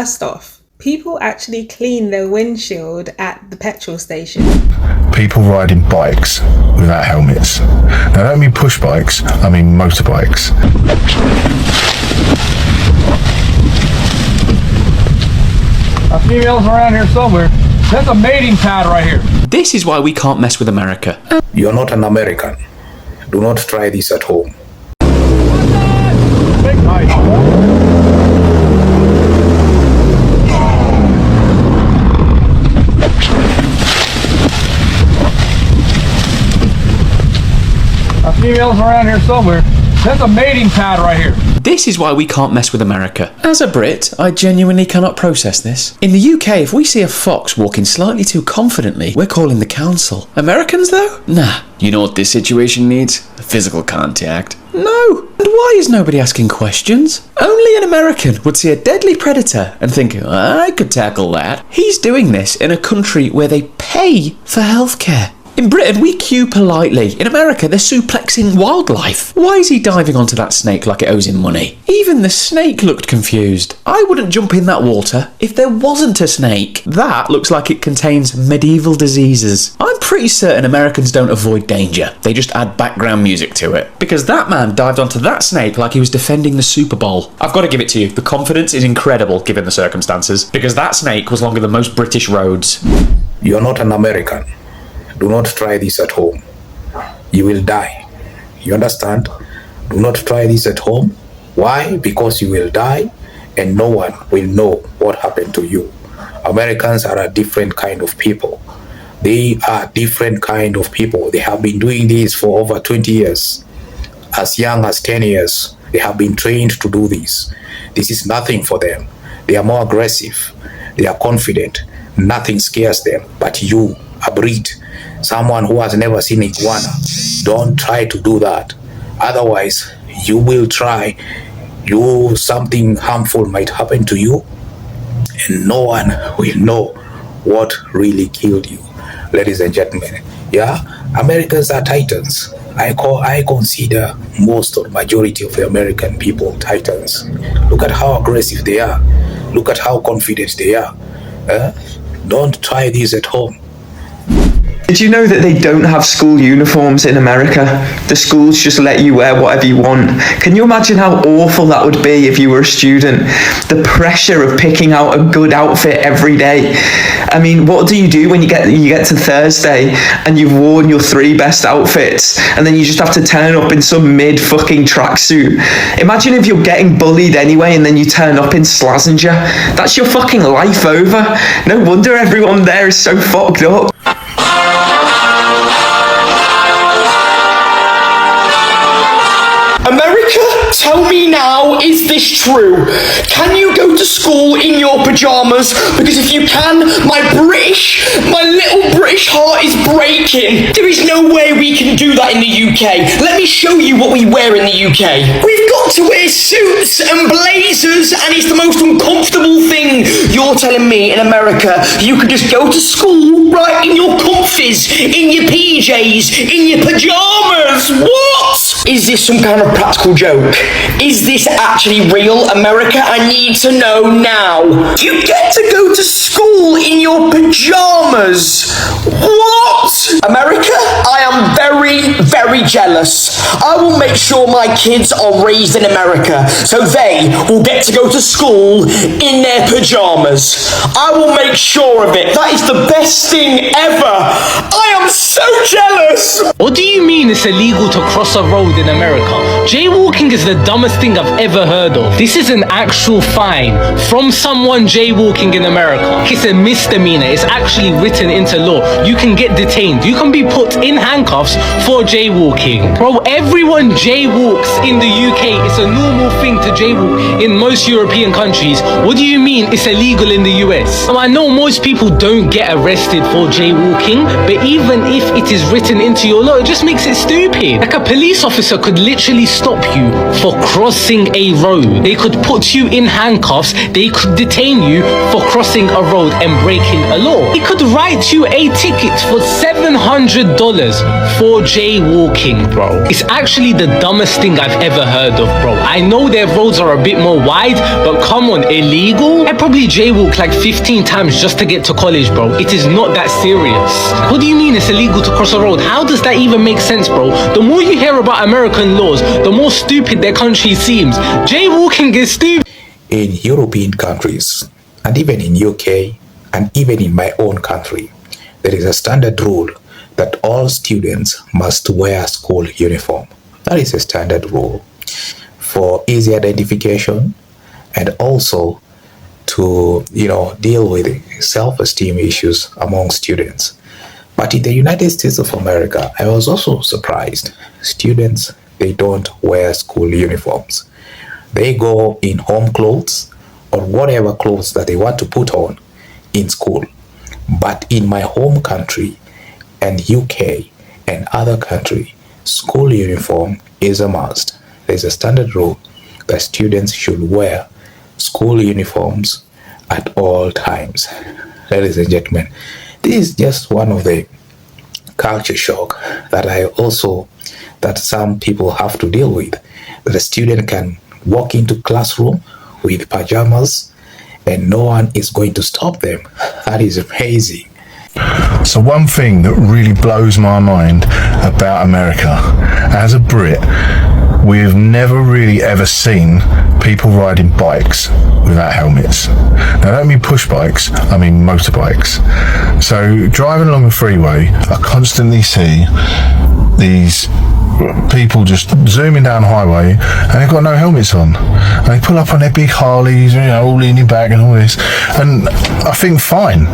First off, people actually clean their windshield at the petrol station. People riding bikes without helmets. Now, I don't mean push bikes, I mean motorbikes. A female's around here somewhere. There's a mating pad right here. This is why we can't mess with America. You're not an American. Do not try this at home. Big knife. A female's around here somewhere. There's a mating pad right here. This is why we can't mess with America. As a Brit, I genuinely cannot process this. In the UK, if we see a fox walking slightly too confidently, we're calling the council. Americans, though? Nah. You know what this situation needs? Physical contact. No. And why is nobody asking questions? Only an American would see a deadly predator and think, I could tackle that. He's doing this in a country where they pay for healthcare. In Britain, we queue politely. In America, they're suplexing wildlife. Why is he diving onto that snake like it owes him money? Even the snake looked confused. I wouldn't jump in that water if there wasn't a snake. That looks like it contains medieval diseases. I'm pretty certain Americans don't avoid danger. They just add background music to it. Because that man dived onto that snake like he was defending the Super Bowl. I've got to give it to you. The confidence is incredible given the circumstances. Because that snake was longer than most British roads. You're not an American. Do not try this at home. You will die. You understand? Do not try this at home. Why? Because you will die and no one will know what happened to you. Americans are a different kind of people. They are different kind of people. They have been doing this for over 20 years. As young as 10 years, they have been trained to do this. This is nothing for them. They are more aggressive. They are confident. Nothing scares them. But you, a Brit, someone who has never seen iguana, don't try to do that. Otherwise, you will try. Something harmful might happen to you, and no one will know what really killed you. Ladies and gentlemen, Americans are titans. I consider most or majority of the American people titans. Look at how aggressive they are. Look at how confident they are. Don't try this at home. Did you know that they don't have school uniforms in America? The schools just let you wear whatever you want. Can you imagine how awful that would be if you were a student? The pressure of picking out a good outfit every day. I mean, what do you do when you get to Thursday and you've worn your 3 best outfits and then you just have to turn up in some mid fucking tracksuit? Imagine if you're getting bullied anyway and then you turn up in Slazenger. That's your fucking life over. No wonder everyone there is so fucked up. America, tell me now, is this true? Can you go to school in your pajamas? Because if you can, my little British heart is breaking. There is no way we can do that in the UK. Let me show you what we wear in the UK. We've got to wear suits and blazers, and it's the most uncomfortable thing. You're telling me in America, you could just go to school, right, in your comfies, in your PJs, in your pajamas. What? Is this some kind of practical joke? Is this actually real, America? I need to know now. You get to go to school in your pajamas. What? America, I am very, very jealous. I will make sure my kids are raised in America so they will get to go to school in their pajamas. I will make sure of it. That is the best thing ever. I am so jealous. What do you mean it's illegal to cross a road in America? Jaywalking is the dumbest thing I've ever heard of. This is an actual fine from someone jaywalking in America. It's a misdemeanor. It's actually written into law. You can get detained. You can be put in handcuffs for jaywalking. Bro, everyone jaywalks in the UK. It's a normal thing to jaywalk in most European countries. What do you mean it's illegal in the US? Now, I know most people don't get arrested for jaywalking, but even even if it is written into your law, it just makes it stupid. Like, a police officer could literally stop you for crossing a road. They could put you in handcuffs. They could detain you for crossing a road and breaking a law. They could write you a ticket for $700 for jaywalking, bro. It's actually the dumbest thing I've ever heard of, bro. I know their roads are a bit more wide, but come on, illegal? I probably jaywalk like 15 times just to get to college, bro. It is not that serious. What do you mean it's illegal to cross a road? How does that even make sense, bro? The more you hear about American laws, the more stupid their country seems. Jaywalking is stupid. In European countries, and even in UK, and even in my own country, there is a standard rule that all students must wear school uniform. That is a standard rule for easy identification and also to, deal with self-esteem issues among students. But in the United States of America, I was also surprised. Students, they don't wear school uniforms. They go in home clothes or whatever clothes that they want to put on in school. But in my home country and UK and other country, school uniform is a must. There's a standard rule that students should wear school uniforms at all times. Ladies and gentlemen, this is just one of the culture shock that some people have to deal with. That a student can walk into classroom with pajamas and no one is going to stop them. That is amazing. So one thing that really blows my mind about America, as a Brit, we've never really ever seen people riding bikes without helmets. Now, I don't mean push bikes, I mean motorbikes. So driving along the freeway, I constantly see these people just zooming down the highway and they've got no helmets on, and they pull up on their big Harleys, all leaning back and all this. And I think, fine,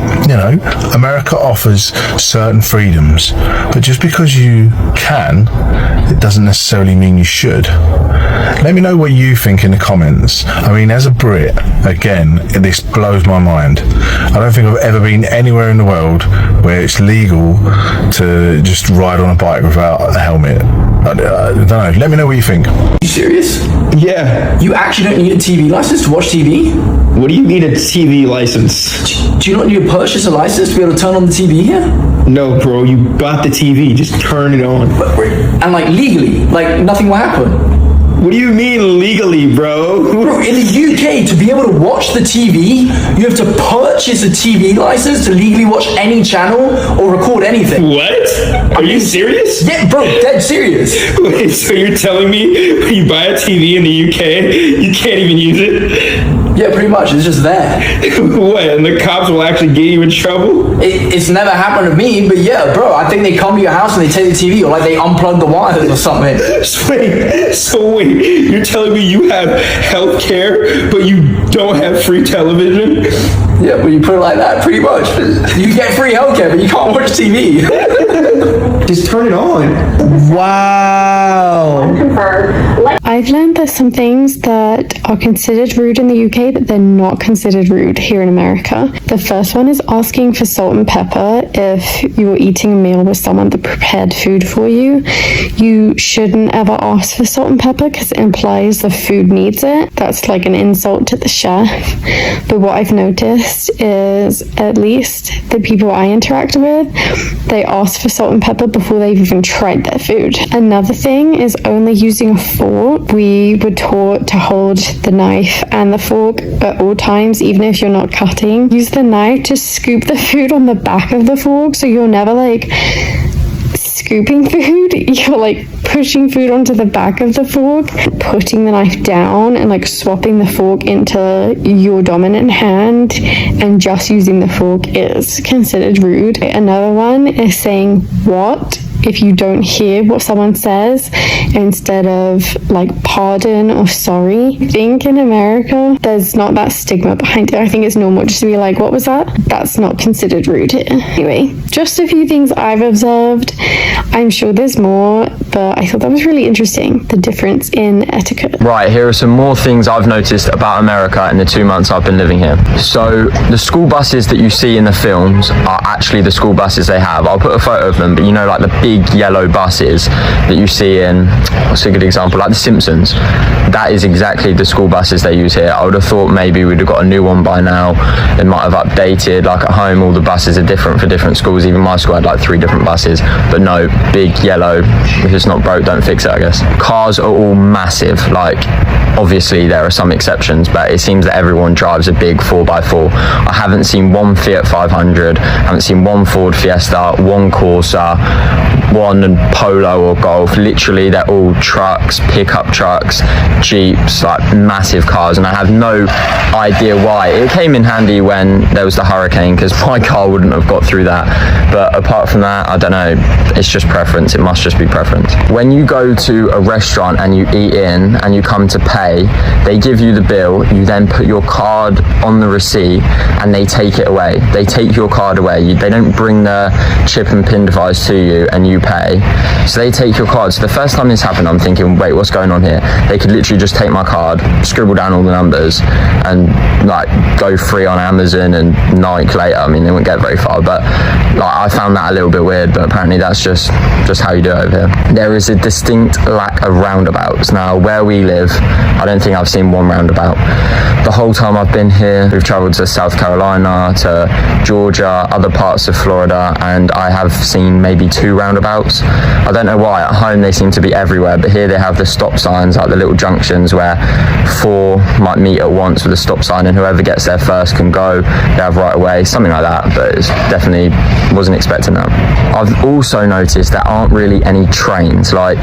America offers certain freedoms, but just because you can, it doesn't necessarily mean you should. Let me know what you think in the comments. I mean, as a Brit, again, this blows my mind. I don't think I've ever been anywhere in the world where it's legal to just ride on a bike without a helmet. I don't know. Let me know what you think. You serious? Yeah. You actually don't need a TV license to watch TV? What do you mean a TV license? Do you not need to purchase a license to be able to turn on the TV here? No, bro, you got the TV. Just turn it on. And legally, nothing will happen. What do you mean legally, bro? Bro, in the UK, to be able to watch the TV, you have to purchase a TV license to legally watch any channel or record anything. What? Are you serious? Yeah, bro, dead serious. Wait, so you're telling me when you buy a TV in the UK, you can't even use it? Yeah, pretty much. It's just there. What? And the cops will actually get you in trouble? It's never happened to me, but yeah, bro, I think they come to your house and they take the TV, or they unplug the wires or something. So wait, you're telling me you have health care, but you don't have free television? Yeah, when you put it like that, pretty much. You get free healthcare, but you can't watch TV. Just turn it on. Wow. I've learned there's some things that are considered rude in the UK that they're not considered rude here in America. The first one is asking for salt and pepper if you're eating a meal with someone that prepared food for you. You shouldn't ever ask for salt and pepper because it implies the food needs it. That's like an insult to the chef. But what I've noticed is, at least the people I interact with, they ask for salt and pepper before they've even tried their food. Another thing is only using a fork. We were taught to hold the knife and the fork at all times, even if you're not cutting. Use the knife to scoop the food on the back of the fork, so you're never scooping food, you're pushing food onto the back of the fork. Putting the knife down and swapping the fork into your dominant hand and just using the fork is considered rude. Another one is saying what if you don't hear what someone says instead of like pardon or sorry. I think in America there's not that stigma behind it. I think it's normal just to be like, what was that? That's not considered rude here. Anyway, just a few things I've observed. I'm sure there's more, but I thought that was really interesting, the difference in etiquette. Right, here are some more things I've noticed about America in the 2 months I've been living here. So the school buses that you see in the films are actually the school buses they have. I'll put a photo of them, but you know, like the big yellow buses that you see in, what's a good example, like The Simpsons. That is exactly the school buses they use here. I would have thought maybe we'd have got a new one by now. It might have updated, like at home all the buses are different for different schools. Even my school had like 3 different buses, but no, big yellow. If it's not broke, don't fix it, I guess. Cars are all massive, like obviously there are some exceptions, but it seems that everyone drives a big 4x4. I haven't seen one Fiat 500, I haven't seen one Ford Fiesta, one Corsa, one Polo or Golf. Literally they're all trucks, pickup trucks, Jeeps, like massive cars, and I have no idea why. It came in handy when there was the hurricane, because my car wouldn't have got through that, but apart from that, I don't know, it's just preference. It must just be preference. When you go to a restaurant and you eat in and you come to pay, they give you the bill, you then put your card on the receipt and they take it away. They take your card away. They don't bring the chip and pin device to you and you pay. So they take your card. So the first time this happened, I'm thinking, wait, what's going on here? They could literally just take my card, scribble down all the numbers and like go free on Amazon and Nike later. I mean, they wouldn't get very far, but like I found that a little bit weird, but apparently that's just how you do it over here. There is a distinct lack of roundabouts. Now, where we live, I don't think I've seen one roundabout. The whole time I've been here, we've traveled to South Carolina, to Georgia, other parts of Florida, and I have seen maybe 2 roundabouts. I don't know why. At home they seem to be everywhere, but here they have the stop signs, like the little junctions where 4 might meet at once with a stop sign, and whoever gets there first can go. They have right away, something like that, but it's definitely wasn't expecting that. I've also noticed there aren't really any trains. Like,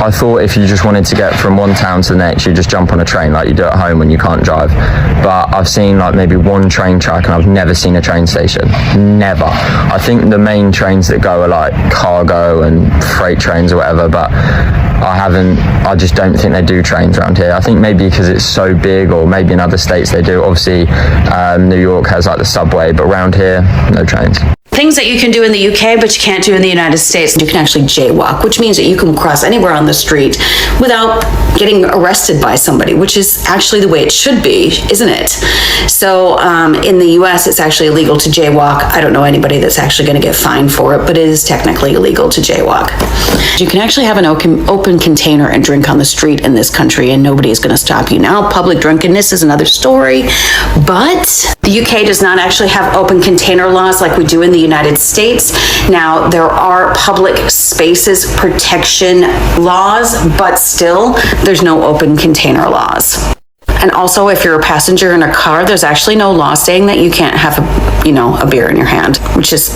I thought if you just wanted to get from one town to the next, you just jump on a train like you do at home when you can't drive. But I've seen like maybe 1 train track, and I've never seen a train station. Never. I think the main trains that go are like cargo and freight trains or whatever, but I just don't think they do trains around here. I think maybe because it's so big, or maybe in other states they do. Obviously, New York has like the subway, but around here, no trains. Things that you can do in the UK, but you can't do in the United States. You can actually jaywalk, which means that you can cross anywhere on the street without getting arrested by somebody, which is actually the way it should be, isn't it? So in the US, it's actually illegal to jaywalk. I don't know anybody that's actually going to get fined for it, but it is technically illegal to jaywalk. You can actually have an open container and drink on the street in this country, and nobody is going to stop you. Now, public drunkenness is another story, but the UK does not actually have open container laws like we do in the United States. Now, there are public spaces protection laws, but still, there's no open container laws. And also, if you're a passenger in a car, there's actually no law saying that you can't have a beer in your hand, which is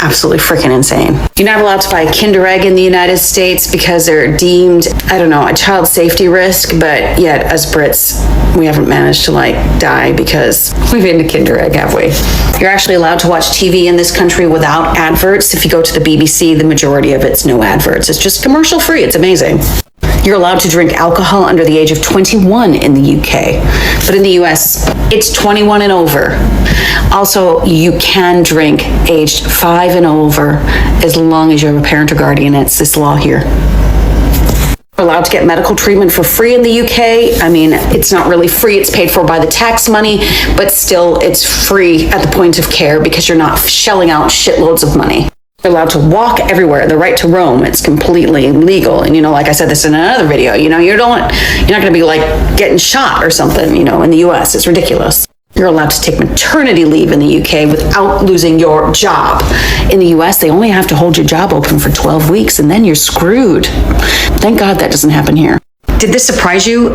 absolutely freaking insane. You're not allowed to buy a Kinder Egg in the United States because they're deemed, a child safety risk, but yet as Brits, we haven't managed to die because we've been to Kinder Egg, have we? You're actually allowed to watch TV in this country without adverts. If you go to the BBC, the majority of it's no adverts. It's just commercial free. It's amazing. You're allowed to drink alcohol under the age of 21 in the UK, but in the US, it's 21 and over. Also, you can drink aged 5 and over as long as you have a parent or guardian. It's this law here. You're allowed to get medical treatment for free in the UK. I mean, it's not really free, it's paid for by the tax money, but still it's free at the point of care because you're not shelling out shitloads of money. You're allowed to walk everywhere. The right to roam, it's completely legal. And like I said this in another video, you're not going to be getting shot or something, in the US. It's ridiculous. You're allowed to take maternity leave in the UK without losing your job. In the US, they only have to hold your job open for 12 weeks and then you're screwed. Thank God that doesn't happen here. Did this surprise you?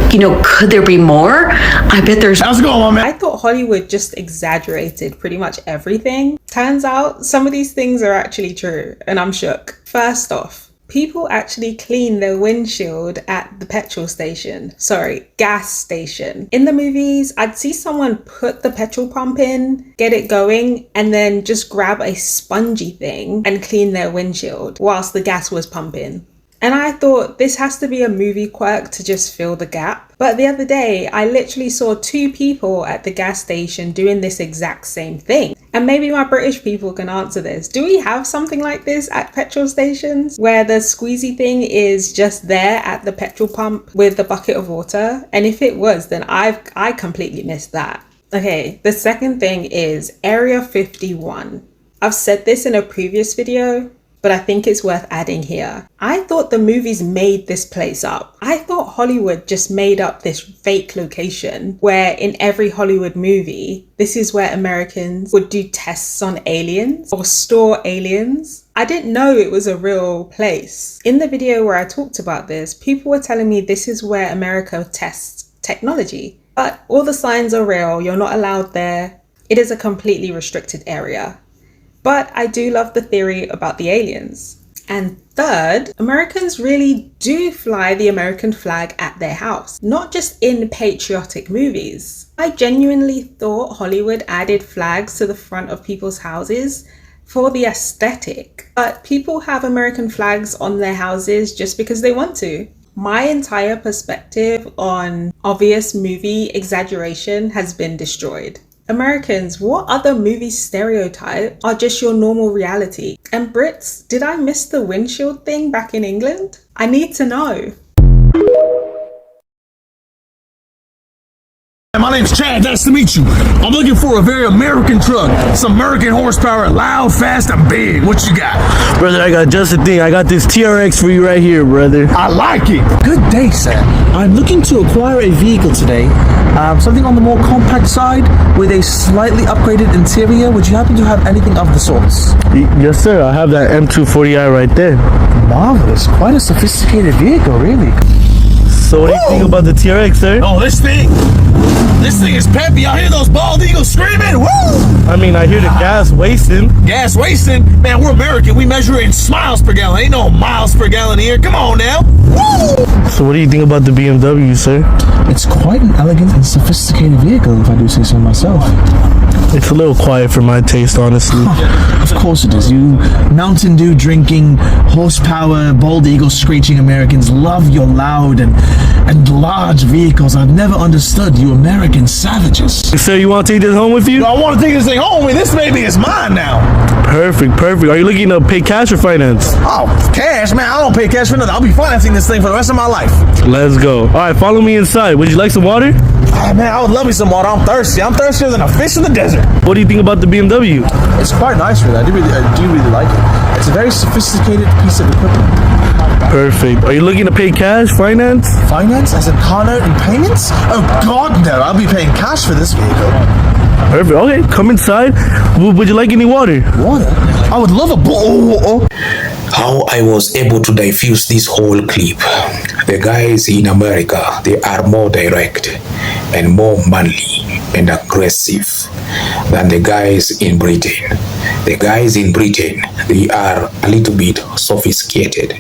Could there be more? I bet there's... How's it going, man? I thought Hollywood just exaggerated pretty much everything. Turns out some of these things are actually true, and I'm shook. First off, People actually clean their windshield at the petrol station. Sorry, gas station. In the movies, I'd see someone put the petrol pump in, get it going, and then just grab a spongy thing and clean their windshield whilst the gas was pumping. And I thought this has to be a movie quirk to just fill the gap. But the other day, I literally saw 2 people at the gas station doing this exact same thing. And maybe my British people can answer this. Do we have something like this at petrol stations where the squeezy thing is just there at the petrol pump with the bucket of water? And if it was, then I completely missed that. Okay, the second thing is Area 51. I've said this in a previous video, but I think it's worth adding here. I thought the movies made this place up. I thought Hollywood just made up this fake location where in every Hollywood movie, this is where Americans would do tests on aliens or store aliens. I didn't know it was a real place. In the video where I talked about this, people were telling me this is where America tests technology. But all the signs are real, you're not allowed there. It is a completely restricted area. But I do love the theory about the aliens. And third, Americans really do fly the American flag at their house, not just in patriotic movies. I genuinely thought Hollywood added flags to the front of people's houses for the aesthetic. But people have American flags on their houses just because they want to. My entire perspective on obvious movie exaggeration has been destroyed. Americans, what other movie stereotypes are just your normal reality? And Brits, did I miss the windshield thing back in England? I need to know. My name's Chad, nice to meet you. I'm looking for a very American truck. Some American horsepower, loud, fast, and big. What you got? Brother, I got just the thing. I got this TRX for you right here, brother. I like it. Good day, sir. I'm looking to acquire a vehicle today. Something on the more compact side with a slightly upgraded interior. Would you happen to have anything of the sorts? Yes, sir. I have that M240i right there. Marvelous. Quite a sophisticated vehicle, really. So what do you think about the TRX, sir? Oh, this thing is peppy. Y'all hear those bald eagles screaming? Woo! I mean, I hear the gas wasting. Gas wasting? Man, we're American. We measure it in miles per gallon. Ain't no miles per gallon here. Come on now. Woo! So what do you think about the BMW, sir? It's quite an elegant and sophisticated vehicle, if I do say so myself. It's a little quiet for my taste, honestly. Of course it is. You Mountain Dew drinking, horsepower, bald eagle screeching Americans love your loud and large vehicles. I've never understood you American savages. Sir, you want to take this home with you? No, I want to take this thing home with me. This baby is mine now. Perfect. Are you looking to pay cash or finance? Oh, cash, man. I don't pay cash for nothing. I'll be financing this thing for the rest of my life. Let's go. All right, follow me inside. Would you like some water? Oh, man, I would love me some water. I'm thirsty. I'm thirstier than a fish in the desert. What do you think about the BMW? It's quite nice, really. I do really like it. It's a very sophisticated piece of equipment. Perfect. Are you looking to pay cash, finance? Finance? As a car note and payments? Oh, God, no. I'll be paying cash for this vehicle. Perfect. Okay, come inside. Would you like any water? Water? I would love a bowl. How I was able to diffuse this whole clip. The guys in America, they are more direct and more manly and aggressive than the guys in Britain. The guys in Britain, they are a little bit sophisticated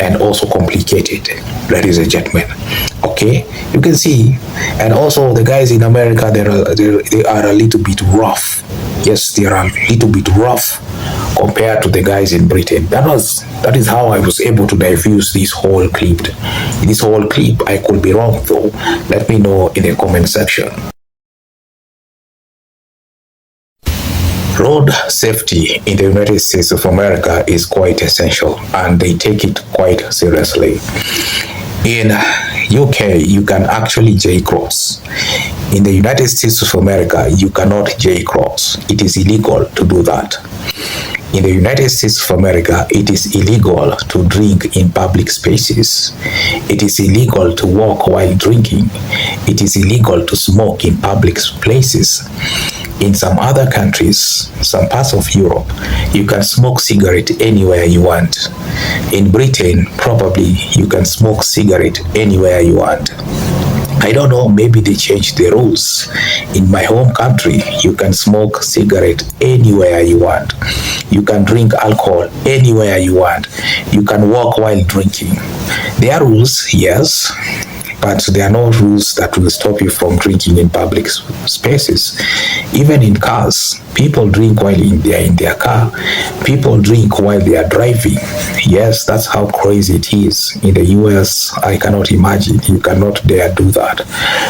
and also complicated, ladies and gentlemen. Okay, you can see. And also the guys in America, they are a little bit rough. Yes, they are a little bit rough compared to the guys in Britain. That is how I was able to diffuse this whole clip. This whole clip, I could be wrong though. Let me know in the comment section. Road safety in the United States of America is quite essential, and they take it quite seriously. In UK, you can actually J-cross. In the United States of America, you cannot J-cross. It is illegal to do that. In the United States of America, it is illegal to drink in public spaces. It is illegal to walk while drinking. It is illegal to smoke in public places. In some other countries, some parts of Europe, you can smoke cigarette anywhere you want. In Britain, probably you can smoke cigarette anywhere you want. I don't know, maybe they changed the rules. In my home country, you can smoke cigarette anywhere you want. You can drink alcohol anywhere you want. You can walk while drinking. There are rules, yes, but there are no rules that will stop you from drinking in public spaces. Even in cars, people drink while they are in their car. People drink while they are driving. Yes, that's how crazy it is. In the US, I cannot imagine. You cannot dare do that,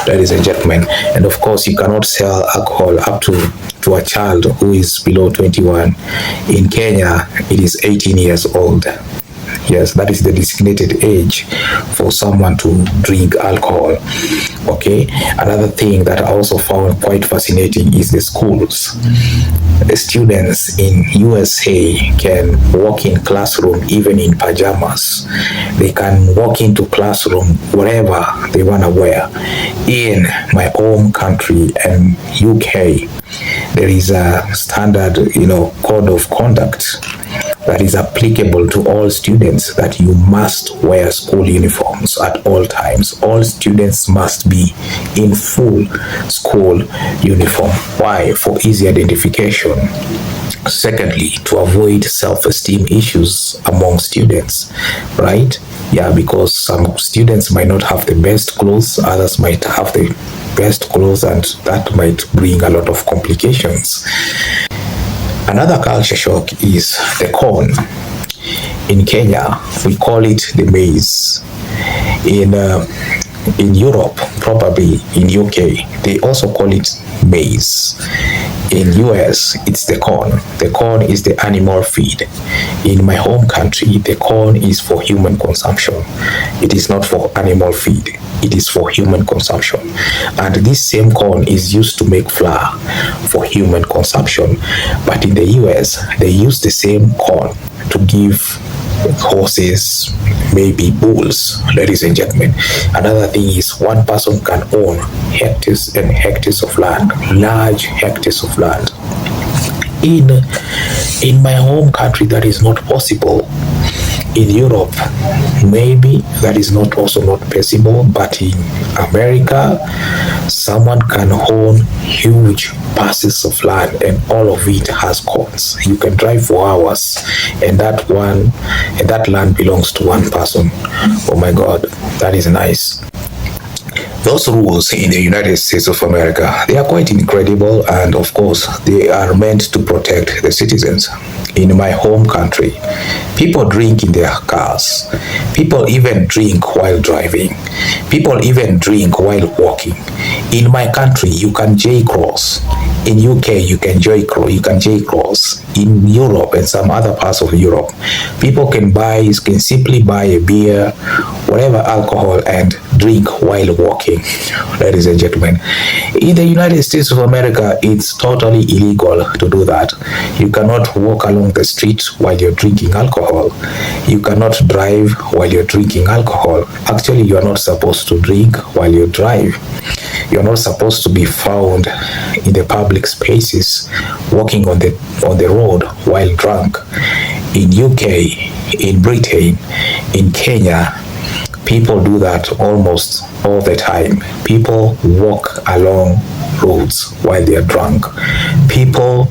ladies and gentlemen. And of course, you cannot sell alcohol up to a child who is below 21. In Kenya, it is 18 years old. Yes, that is the designated age for someone to drink alcohol. Okay, another thing that I also found quite fascinating is the schools. The students in USA can walk in classroom even in pajamas. They can walk into classroom whatever they want to wear. In my home country and UK, there is a standard, code of conduct that is applicable to all students, that you must wear school uniforms at all times. All students must be in full school uniform. Why? For easy identification. Secondly, to avoid self-esteem issues among students, right? Yeah, because some students might not have the best clothes, others might have the best clothes, and that might bring a lot of complications. Another culture shock is the corn. In Kenya, we call it the maize. In Europe, probably in UK, they also call it maize. In US, it's the corn. The corn is the animal feed. In my home country, the corn is for human consumption. It is not for animal feed. It is for human consumption. And this same corn is used to make flour for human consumption. But in the US, they use the same corn to give horses, maybe bulls, ladies and gentlemen. Another thing is one person can own hectares and hectares of land, large hectares of land. In my home country, that is not possible. In Europe, maybe that is not possible, but in America, someone can own huge parcels of land and all of it has corns. You can drive for hours and that land belongs to one person. Oh my God, that is nice. Those rules in the United States of America, they are quite incredible, and of course, they are meant to protect the citizens. In my home country, people drink in their cars. People even drink while driving. People even drink while walking. In my country, you can J-cross. In UK, you can J-cross. In Europe and some other parts of Europe, people can simply buy a beer, whatever alcohol, and drink while walking, ladies and gentlemen. In the United States of America, it's totally illegal to do that. You cannot walk along the street while you're drinking alcohol. You cannot drive while you're drinking alcohol. Actually, you are not supposed to drink while you drive. You're not supposed to be found in the public spaces walking on the road while drunk. In UK, in Britain, in Kenya, people do that almost all the time. People walk along roads while they are drunk. People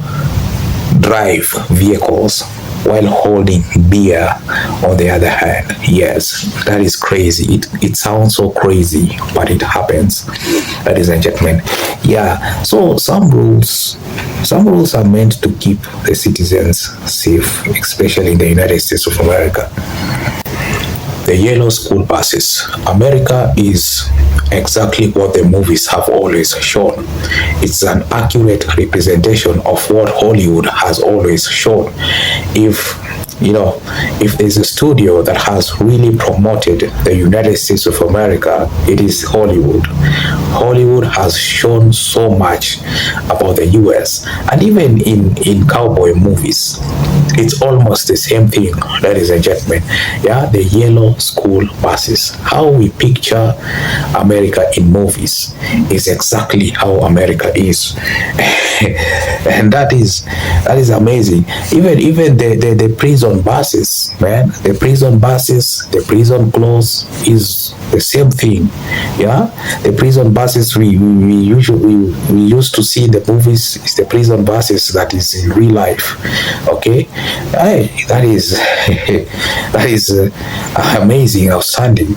drive vehicles while holding beer on the other hand. Yes, that is crazy. It sounds so crazy, but it happens, ladies and gentlemen. Yeah, so some rules are meant to keep the citizens safe, especially in the United States of America. The yellow school buses. America is exactly what the movies have always shown. It's an accurate representation of what Hollywood has always shown. If there's a studio that has really promoted the United States of America, it is Hollywood. Hollywood has shown so much about the US, and even in cowboy movies, it's almost the same thing, ladies and gentlemen. Yeah, the yellow school buses. How we picture America in movies is exactly how America is. And that is amazing. Even the prison prison buses, man. The prison buses, the prison clothes is the same thing. Yeah, the prison buses we used to see in the movies is the prison buses that is in real life. Okay, hey, that is that is amazing, outstanding.